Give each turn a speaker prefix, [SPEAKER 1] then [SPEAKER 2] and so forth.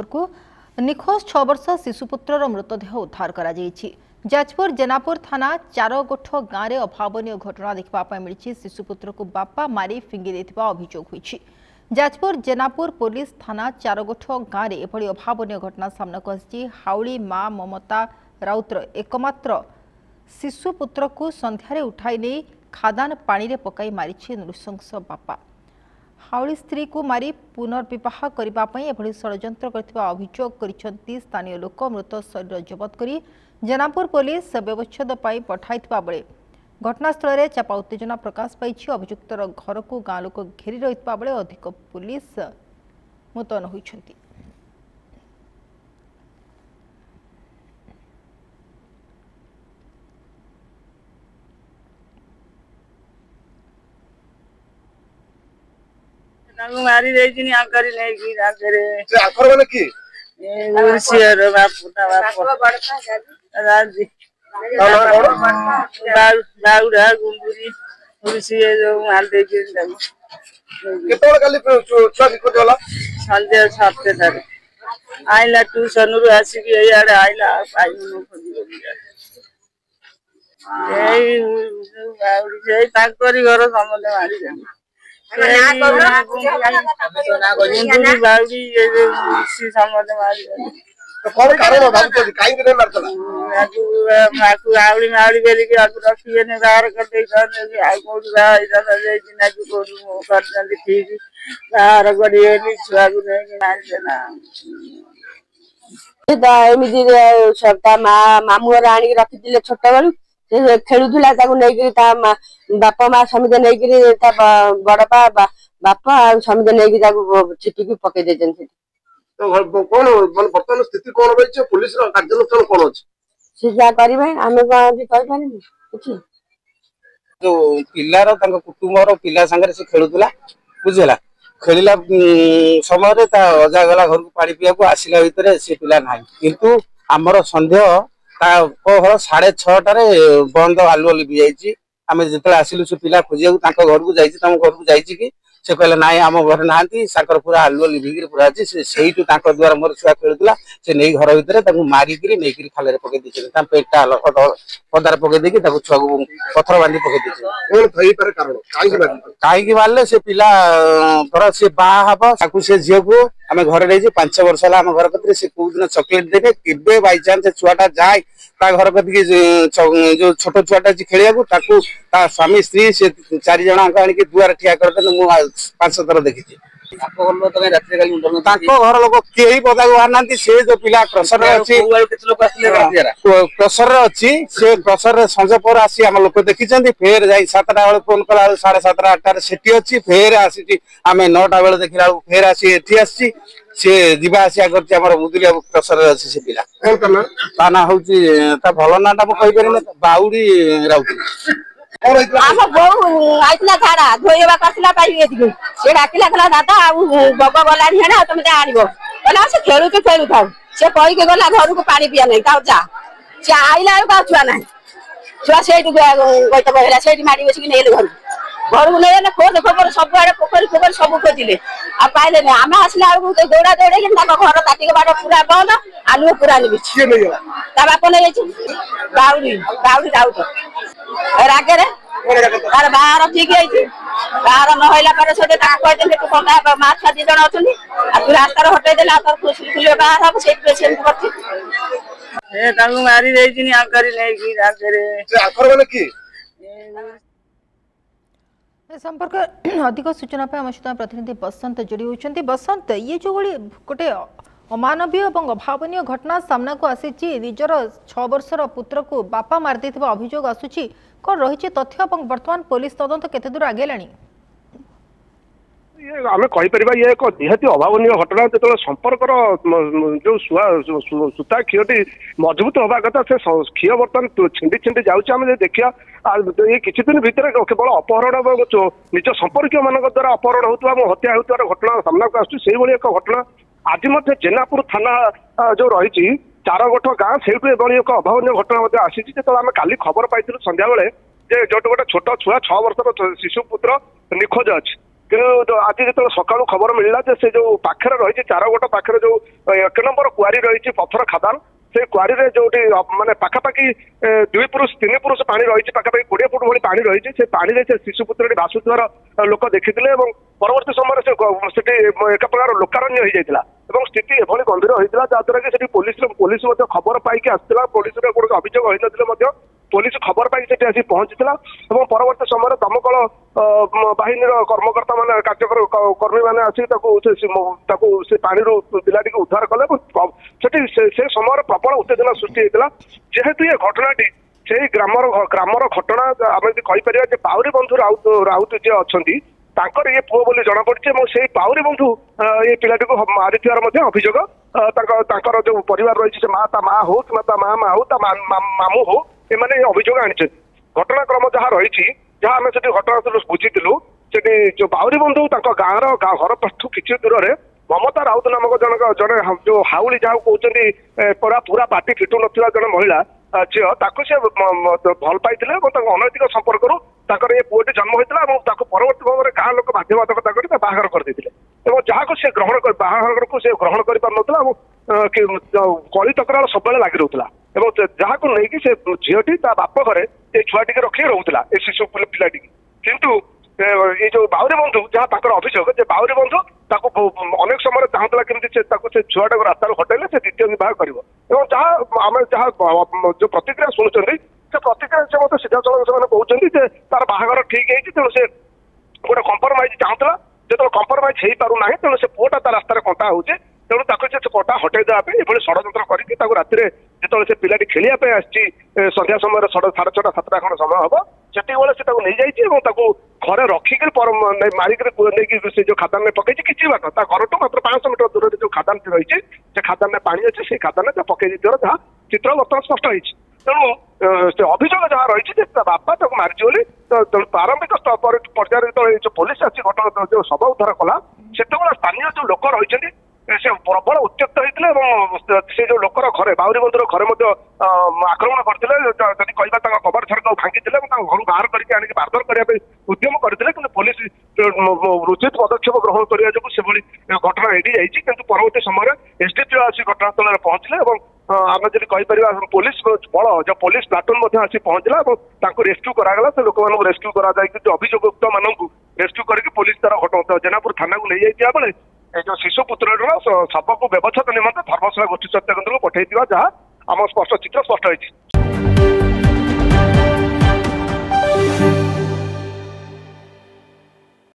[SPEAKER 1] को निखोज 6 वर्ष शिशुपुत्र मृतदेह उद्धार करा जाजपुर जेनापुर थाना चारगोठ गाँव में अभावन घटना देखा मिली। शिशुपुत्र को बापा मारी फिंगी देथिबा अभियोग होईछि। जाजपुर जेनापुर पुलिस थाना चारगोठ गाँव में एभली अभावन घटना सामना को आसी। हाउली माँ ममता राउतर एकमात्र शिशुपुत्र को संध्यारे उठाई नहीं खादान पानी रे पकाई मारी नृशंस बापा। हाउली स्त्री को मारी पुनर्विवाह करने एभली षड्यंत्र करथिबा अभियोग करिसेंती स्थानीय लोक। मृत शरीर जबत करी जेनापुर पुलिस व्यवच्छेद पाई पठाइथिबा बेले घटनास्थल में चापा उत्तेजना प्रकाश पाई। अभियुक्तर घर को गाँ लोक घेरी रहिथिबा बेले अधिक पुलिस मुतयन होइछंती।
[SPEAKER 2] मारी रही आकर नहीं की आकर
[SPEAKER 3] से आखर वाला की
[SPEAKER 2] उर्सियर बापुटा बाप राजी बाउडा गुंडुरी उर्सिए जो माल दे के
[SPEAKER 3] केतोल काली छुआ निको होला
[SPEAKER 2] संध्या 7 तारे आइला ट्यूशन रु आसी की यार आइला पाइनु खोजी एई बाउडी जे ताकरी घर समले मारी जानी
[SPEAKER 4] मामू आनी रखी छोट बेलू खेलुला बापा माँ समिति नहीं बड़पा बापा समिति नहीं चिटिकी पकई दे
[SPEAKER 3] कौन बर्तमान स्थिति कौन रही पुलिस कार्यानुष्ठान कौन अच्छे
[SPEAKER 4] सी जहाँ करेंगे आम कौन
[SPEAKER 5] जो पिलार कुटुंबर पिला सांगे से खेलुला बुझेगा खेलला समय अजा गला घर को पानी पीवा आसला भितर से पिला ना किंतु आमर सन्देह घर 6:30 बंद आलुआ लिपि जाइए। आम जो आसिलु से पिला खोजा घर को घर को कि से कहले ना आम घर ना पूरा आलुआ लिभिक पूरा अच्छी से द्वारा मोर छुआ खेलुला से नहीं घर भितर मारिक नहीं खाल पकई देते पेटा पदार पकई देकी छुआ को पथर बांधी पकई कहीं मारे से पिला धर सी बाहब से झील को आम घर रही 5 वर्ष है आम घर कत से कौ दिन चॉकलेट देखे के बाई चान्स छुआटा जाए घर कति जो छोट छुआटा खेलिया स्वामी स्त्री से 4 जन आनिक दुआर ठिया कर 5 थर देखी घर लोक कई पदा बाहर ना से जो पिला क्रसर अच्छी क्रसर अच्छी से क्रसर संज पर आसी आम लोक देखी फेर जा 7टा बेले फोन कला 7:30 8टार सेठी अच्छी फेर आसी आम 9टा बेले देखला फेर आसी एठी आसी से जीवा आसिया कर मुदुलिया क्रसर अच्छी से पिला ता ना हूँ भल ना कही पारे बाउडी राउत
[SPEAKER 4] आम बो आइला झाड़ा धोइबा कसला से डाकिला दादा बग गला तुम आना से खेलु था से कहीकि गला घर को पानी पिया नहीं जा सी आइला छुआ ना छुआ से गईत बहला से माड़ी बसिक नहीं घर को नहीं खोज खबर सब आड़े पोखरी फोखरी सब खोजिले आ पाइले नहीं आम आसला दौड़ा दौड़े घर ताटिक बाट पूरा बंद आलु पूरा नहीं बाप नहीं बाउडी बाउडी राउत रागे तार बाहर ठीक है बाहर नहला माँ छुआ 2 जन अच्छी रास्तार हटईदे खुले बाहर हम से पेसेंट
[SPEAKER 2] मारी रही आकर
[SPEAKER 3] की
[SPEAKER 1] संपर्क अधिक सूचना आम सहित प्रतिनिधि बसंत जोड़ी होती। बसंत ये जो गोटे अमानवीय और अभावन घटना सामना को आसी निजर 6 वर्षर पुत्र को बापा मारदे अभियोग आसूची कौन रही तथ्य और वर्तमान पुलिस तदंत केते दूर आगे
[SPEAKER 3] आम कहीपर ये एक निहाती अभावन घटना जो संपर्कर जो सूता क्षीयटी मजबूत हवा कथा से क्षीय बर्तमान छिंडी छिंडी जाऊे देखिया ये किसी दिन भितर केवल अपहरण निज संपर्क मान द्वारा अपहरण होता हत्या होता घटना सामना को आसुरी एक घटना आज जेनापुर थाना जो रही चारगोठ गाँ से एक अभावन घटना आसी जो आम काली खबर पाई संध्या बेले जो गोटे छोट छुआ 6 वर्षर शिशु पुत्र निखोज अच्छी କିନ୍ତୁ ଆଜି ଯେତେବେଳେ ସକାଳୁ ଖବର ମିଳିଲା ଯେ ସେ ଯୋଉ ପାଖରେ ରହିଛି ଚାରଗୋଟ ପାଖରେ ଯୋଉ 1 ନମ୍ବର କୁଆରୀ ରହିଛି ପଥର ଖାଦାନ ସେ କୁଆରୀରେ ଯୋଉଠି ମାନେ ପାଖାପାଖି 2 ପୁରୁଷ 3 ପୁରୁଷ ପାଣି ରହିଛି ପାଖାପାଖି 20 ଫୁଟ ଭଳି ପାଣି ରହିଛି ସେ ପାଣିରେ ସେ ଶିଶୁ ପୁତ୍ରଟି ଭାସୁଥିବାର ଲୋକ ଦେଖିଥିଲେ ଏବଂ ପରବର୍ତ୍ତୀ ସମୟରେ ସେଠି ଏକ ପ୍ରକାର ଲୋକାରଣ୍ୟ ହେଇଯାଇଥିଲା ଏବଂ ସ୍ଥିତି ଏଭଳି ଗମ୍ଭୀର ହୋଇଥିଲା ଯାହାଦ୍ୱାରା କି ସେଠି ପୋଲିସ ମଧ୍ୟ ଖବର ପାଇକି ଆସିଥିଲା ପୋଲିସରେ କୌଣସି ଅଭିଯୋଗ ହୋଇନଥିଲେ ମଧ୍ୟ ପୋଲିସ ଖବର ପାଇକି ସେଠି ଆସି ପହଞ୍ଚିଥିଲା ଏବଂ ପରବର୍ତ୍ତୀ ସମୟରେ ଦମକଳ ବାହିନୀର କର୍ମକର୍ତ୍ତା ମାନେ କର୍ମୀ ମାନେ ଆସି ତାକୁ ସେ ପାଣିରୁ ପିଲାଟିକୁ ଉଦ୍ଧାର କଲେ ଏବଂ ସେଠି ସେ ସମୟରେ ପ୍ରବଳ ଉତ୍ତେଜନା ସୃଷ୍ଟି ହେଇଥିଲା ଯେହେତୁ ଏ ଘଟଣାଟି ସେଇ ଗ୍ରାମର ଘଟଣା ଆମେ ଯଦି କହିପାରିବା ଯେ ପାଉରୀ ବନ୍ଧୁ ରାଉତ ଯିଏ ଅଛନ୍ତି ତାଙ୍କର ଇଏ ପୁଅ ବୋଲି ଜଣାପଡିଛି ଏବଂ ସେଇ ପାଉରୀ ବନ୍ଧୁ ଏ ପିଲାଟିକୁ ମାରିଥିବାର ମଧ୍ୟ ଅଭିଯୋଗ ତାଙ୍କର ଯୋଉ ପରିବାର ରହିଛି ସେ ତା ମା ହଉ କିମ୍ବା ତା ମା ହଉ ତା ମାମୁଁ ହଉ ଏମାନେ ଏ ଅଭିଯୋଗ ଆଣିଛନ୍ତି ଘଟଣାକ୍ରମ ଯାହା ରହିଛି ଯାହା ଆମେ ସେଠି ଘଟଣାସ୍ଥଳରୁ ବୁଝିଥିଲୁ ସେଠି ଯୋଉ ବାଉରୀ ବନ୍ଧୁ ତାଙ୍କ ଗାଁର ଘର ପାଖରୁ କିଛି ଦୂରରେ ମମତା ରାଉତ ନାମକ ଜଣେ ଯୋଉ ହାଉଳି ଯାହାକୁ କହୁଛନ୍ତି ପୁରା ପାଟି ଫିଟୁ ନଥିବା ଜଣେ ମହିଳା ଝିଅ ତାକୁ ସେ ଭଲ ପାଇଥିଲେ ଏବଂ ତାଙ୍କ ଅନୈତିକ ସମ୍ପର୍କରୁ ତାଙ୍କର ଏ ପୁଅଟି ଜନ୍ମ ହୋଇଥିଲା ଏବଂ ତାକୁ ପରବର୍ତ୍ତୀ ଭାବରେ ଗାଁ ଲୋକ ବାଧ୍ୟବାଧକତା କରି ତା ବାହାଘର କରିଦେଇଥିଲେ ଏବଂ ଯାହାକୁ ସେ ବାହାଘରକୁ ସେ ଗ୍ରହଣ କରିପାରୁନଥିଲା ଏବଂ କଳି ତକରାର ସବୁବେଳେ ଲାଗି ରହୁଥିଲା ଏବଂ ଯାହାକୁ ନେଇକି ସେ ଝିଅଟି ତା ବାପ ଘରେ ଏ ଛୁଆଟିকে ରଖିକି ରହୁଥିଲା ଏ ଶିଶୁ ପିଲାଟିକି କିନ୍ତୁ ये जो बाउरी बंधु जहाँ अभियोग जे बाउरी बंधु अनेक समय चाहूला केमती से छुआटा रास्तार हटेले से द्वितीय विवाह कर जहाँ आम जहाँ जो प्रतिक्रिया शुणुंट से प्रतिक्रिया से मतलब सीधा सड़क से कहते तार बाहागर ठीक है तेणु से गोटे कंप्रोमाइज चाहूला जो कंप्रोमाइज हो पारना तेणु से पुआटा ता रास्तार कंटा हो तेणु से कंटा हटे देवाई ये षड्यंत्र करके राति जो से पिलाटी खेलिया आसी संध्या समय 6:30 7टा खंड समय हम से नहीं जाइए घरे रखिक मारिक नहीं जो खादान में पकई किसी बाट घर तो मात्र 500 मीटर दूर जो खादान रही है खादान में पानी अच्छे से खादान पकई जहाँ चित्र बर्तमान स्पष्ट होती तेणु अभियोग जहाँ रही बापा मारिच बोली तेणु प्रारंभिक पर्यायर जो पुलिस आसी घटना जो शव उद्धार कला से स्थानीय जो लोक रही से प्रबल उत्त्यक्त होते से जो लोकर घरे बाउरी बंधुर घरे आक्रमण करते कहवा कबर झरका भांगी घर बाहर करके मारधर करने उद्यम करते कि पुलिस उचित पदक्षेप ग्रहण करने जो घटना एड़ी जाइए परवर्ती समय एसडीपीओ आसी घटनास्थल में पहुंचले आम जब कहीपर पुलिस बल जो पुलिस प्लाटून आसी पहुंचला रेस्क्यू करागला से लोक रेस्क्यू कर अभियोगुक्त मानू रेस्क्यू करके पुलिस तार घटना जेनापुर थाना को नहीं जाइए बेले जो शिशु पुत्र शव को व्यवच्छेद निमंते धर्मशाला गोष्ठी स्वास्थ्य केन्द्र को पठाई जहाँ आम स्पष्ट चित्र स्पष्ट होती।